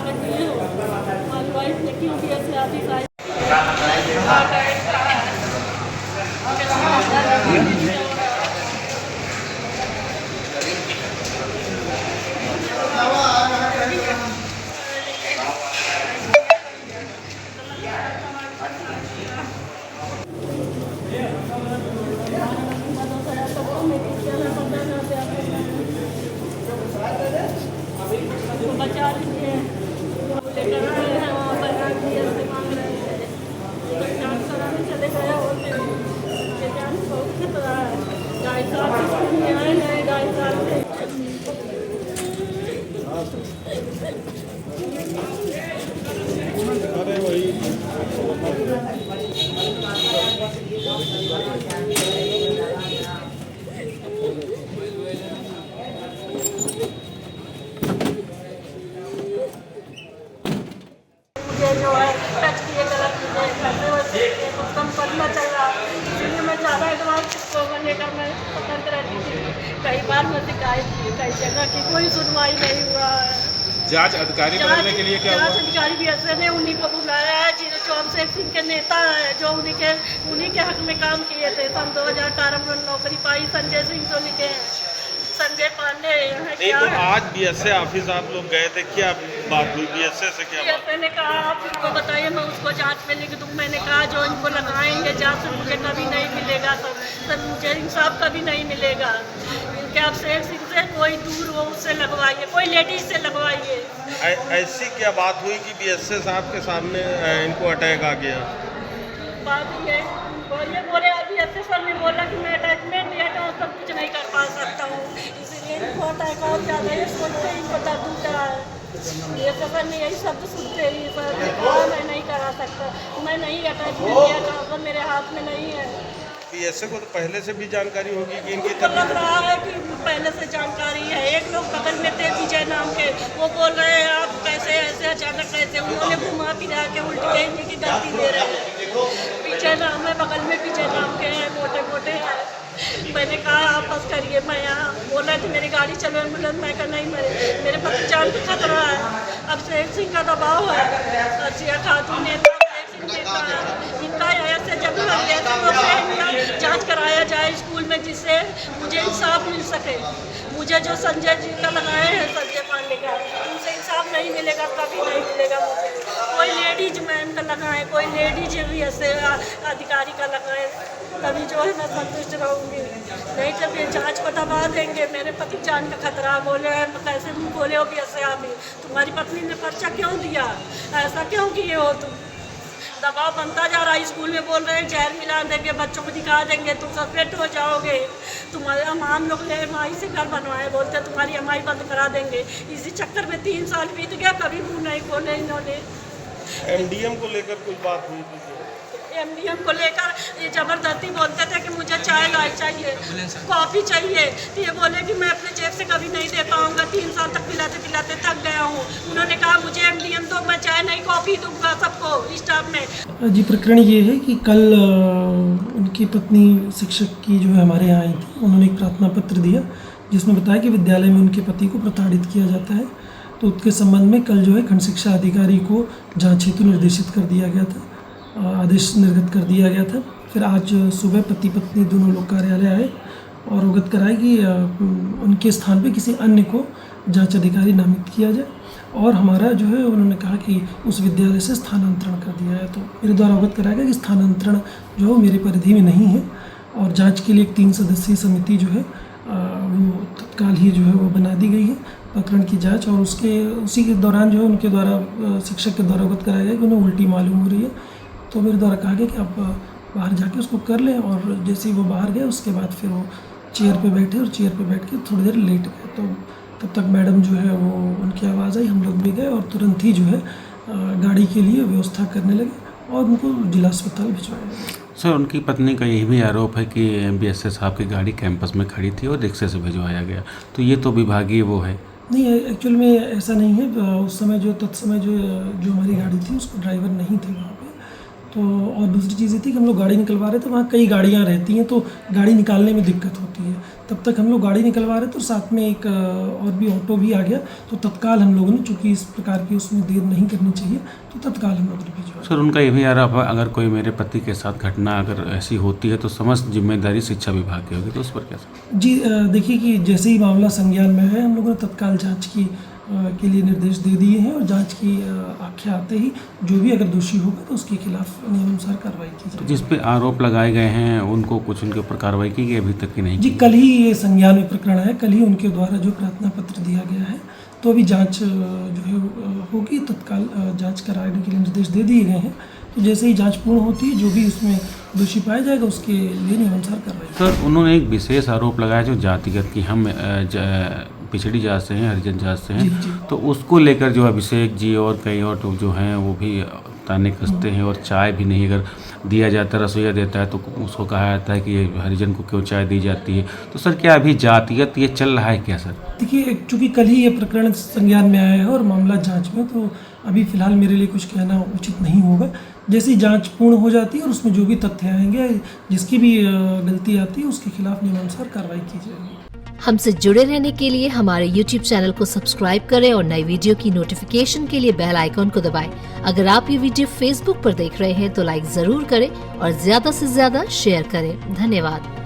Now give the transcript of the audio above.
करती है हमारी वाइफ ने क्यों भी ऐसे आदि का बचा लीजिए लेकर आए हैं वहाँ पर ऐसे मांग रहे हैं जान कराने चले गए और ये जान बहुत खतरा है ढाई साल से आए हैं ढाई साल से अरे वही जो है टच किए गलत करते हुए कम पता चला इसलिए मैं ज़्यादा एडवांस को लेकर मैं सतर्क रहती थी कई बार मैं शिकायत की कई जगह की कोई सुनवाई नहीं हुआ जांच अधिकारी बदलने के लिए क्या हुआ? जांच अधिकारी भी ऐसे ने उन्हीं को बुलाया है जो अभिषेक सिंह के नेता है जो उन्हीं के हक में काम किए थे सन 2018 में नौकरी पाई संजय सिंह जो लिखे हैं संजय पांडे नहीं तो आज बीएसए ऑफिस आप लोग गए थे, क्या बात हुई? बीएसए से क्या बात? मैंने कहा आप इनको बताइए मैं उसको जांच में लिख दूँ। मैंने कहा जो इनको लगाएंगे जांच से मुझे कभी नहीं मिलेगा सर मुझे इंसाफ कभी नहीं मिलेगा। इनके अभिषेक सिंह से कोई दूर हो उससे लगवाइए कोई लेडीज से लगवाइए। ऐसी क्या बात हुई कि बीएसए साहब के सामने इनको अटैक आ गया? बात ये बोले अभी ऐसे सर ने बोला कि मैं अटैचमेंट दिया तो सब कुछ नहीं कर पा सकता हूँ इसलिए इनको अटैक और ज़्यादा ये सोचते ही इनको दर्द उठा है ये सर ने यही शब्द सुनते ही सर ने कहा मैं नहीं करा सकता मैं नहीं अटैचमेंट दिया था सर मेरे हाथ में नहीं है। बीएसए को तो पहले से भी जानकारी होगी कि इनकी तो लग रहा है कि पहले से जानकारी है। एक लोग बगल में थे विजय नाम के वो बोल रहे हैं आप कैसे ऐसे अचानक कैसे उन्होंने घुमा फिरा के उल्टी कहने की गलती दे रहे हैं। विजय नाम है बगल में विजय नाम के हैं मोटे मोटे हैं। मैंने कहा आप बस करिए मैं यहाँ बोला कि मेरी गाड़ी चलो एम्बुलेंस मैं कहा नहीं मेरे पति जान का खतरा है। अभिषेक सिंह का दबाव है अर्जिया खातून नेता इनका ऐसे जगह जांच कराया जाए स्कूल में जिससे मुझे इंसाफ मिल सके। मुझे जो संजय जी का लगाए हैं संजय पांडे का उनसे इंसाफ नहीं मिलेगा कभी नहीं मिलेगा मुझे। कोई लेडीज मैन का लगाए कोई लेडीज भी ऐसे अधिकारी का लगाए तभी जो है मैं संतुष्ट रहूँगी नहीं जब ये जांच को दबा देंगे। मेरे पति जान का खतरा बोले कैसे बोले हो भी ऐसे आप तुम्हारी पत्नी ने पर्चा क्यों दिया ऐसा क्यों किए हो तुम। दबाव बनता जा रहा है स्कूल में बोल रहे हैं जहर मिला देंगे बच्चों को दिखा देंगे तुम सस्पेंड हो जाओगे। तुम्हारे हम लोग ने एमआई से घर बनवाए बोलते हैं तुम्हारी एमआई बंद करा देंगे। इसी चक्कर में 3 साल बीत गया कभी मुँह नहीं खोले इन्होंने। एमडीएम को लेकर कोई बात हुई थी? एमडीएम को लेकर ये ज़बरदस्ती बोलते थे कि मुझे चाय लाइट चाहिए कॉफ़ी चाहिए तो ये बोले कि मैं अपने जेब से कभी नहीं दे पाऊँगा 3 साल तक पिलाते पिलाते थक गया हूँ। उन्होंने कहा मुझे एमडीएम दो मैं चाय नहीं कॉफ़ी दूंगा सबको स्टाफ में। जी प्रकरण ये है कि कल उनकी पत्नी शिक्षक की जो है हमारे यहाँ आई थी उन्होंने एक प्रार्थना पत्र दिया जिसमें बताया कि विद्यालय में उनके पति को प्रताड़ित किया जाता है तो उसके संबंध में कल जो है खंड शिक्षा अधिकारी को जांच हेतु निर्देशित कर दिया गया था आदेश निर्गत कर दिया गया था। फिर आज सुबह पति पत्नी दोनों लोग कार्यालय आए और अवगत कराए कि उनके स्थान पे किसी अन्य को जांच अधिकारी नामित किया जाए और हमारा जो है उन्होंने कहा कि उस विद्यालय से स्थानांतरण कर दिया है। तो मेरे द्वारा अवगत कराया गया कि स्थानांतरण जो है मेरी परिधि में नहीं है और जाँच के लिए एक 3 सदस्यीय समिति जो है वो तत्काल ही जो है वो बना दी गई है प्रकरण की जांच और उसी के दौरान जो है उनके द्वारा शिक्षक के द्वारा अवगत कराया गया कि उन्हें उल्टी मालूम हो रही है। तो मेरे द्वारा कहा गया कि आप बाहर जाके उसको कर लें और जैसे ही वो बाहर गए उसके बाद फिर वो चेयर पे बैठे और चेयर पे बैठ के थोड़ी देर लेट गए। तो तब तक मैडम जो है वो उनकी आवाज़ आई हम लोग भी गए और तुरंत ही जो है गाड़ी के लिए व्यवस्था करने लगे और उनको जिला अस्पताल भिजवाया गया। सर उनकी पत्नी का यही भी आरोप है कि बीएसए साहब की गाड़ी कैंपस में खड़ी थी और रिक्शे से भिजवाया गया तो ये तो विभागीय वो है। नहीं एक्चुअल में ऐसा नहीं है उस समय जो तत्समय जो हमारी गाड़ी थी उसको ड्राइवर नहीं थे वहाँ पे। तो और दूसरी चीज़ ये थी कि हम लोग गाड़ी निकलवा रहे थे वहाँ कई गाड़ियाँ रहती हैं तो गाड़ी निकालने में दिक्कत होती है तब तक हम लोग गाड़ी निकलवा रहे थे और साथ में एक और भी ऑटो भी आ गया, तो तत्काल हम लोगों ने, चूँकि इस प्रकार की उसमें देर नहीं करनी चाहिए, तो तत्काल हम लोगों ने भिजवा। सर उनका ये भी आरोप है अगर कोई मेरे पति के साथ घटना अगर ऐसी होती है तो समस्त जिम्मेदारी शिक्षा विभाग की होगी, तो उस पर क्या सर? जी देखिए कि जैसे ही मामला संज्ञान में है, हम लोगों ने तत्काल जांच के लिए निर्देश दे दिए हैं और जांच की आख्या आते ही जो भी अगर दोषी होगा तो उसके खिलाफ नियमानुसार कार्रवाई की जाएगी। जिस पे आरोप लगाए गए हैं उनको कुछ उनके ऊपर कार्रवाई की गई अभी तक की नहीं? जी कल ही ये संज्ञान में प्रकरण है, कल ही उनके द्वारा जो प्रार्थना पत्र दिया गया है, तो अभी जांच जो है होगी, तत्काल जांच कराने के लिए निर्देश दे दिए गए हैं। तो जैसे ही जांच पूर्ण होती है, जो भी उसमें दोषी पाया जाएगा उसके लिए नियमानुसार कार्रवाई। सर उन्होंने एक विशेष आरोप लगाया जो जातिगत की हम पिछड़ी जात से हैं, हरिजन जात से हैं, तो उसको लेकर जो अभिषेक जी और कई और लोग जो हैं वो भी ताने कसते हैं और चाय भी नहीं अगर दिया जाता है, रसोईया देता है तो उसको कहा जाता है कि ये हरिजन को क्यों चाय दी जाती है। तो सर क्या अभी जातिगत ये चल रहा है क्या सर? देखिए चूँकि कल ही ये प्रकरण संज्ञान में आया है और मामला जांच में, तो अभी फ़िलहाल मेरे लिए कुछ कहना उचित नहीं होगा। जैसी जांच पूर्ण हो जाती है और उसमें जो भी तथ्य आएंगे, जिसकी भी गलती आती है उसके खिलाफ नियमानुसार कार्रवाई की जाएगी। हमसे जुड़े रहने के लिए हमारे YouTube चैनल को सब्सक्राइब करें और नई वीडियो की नोटिफिकेशन के लिए बेल आइकॉन को दबाएं। अगर आप ये वीडियो Facebook पर देख रहे हैं तो लाइक जरूर करें और ज्यादा से ज्यादा शेयर करें। धन्यवाद।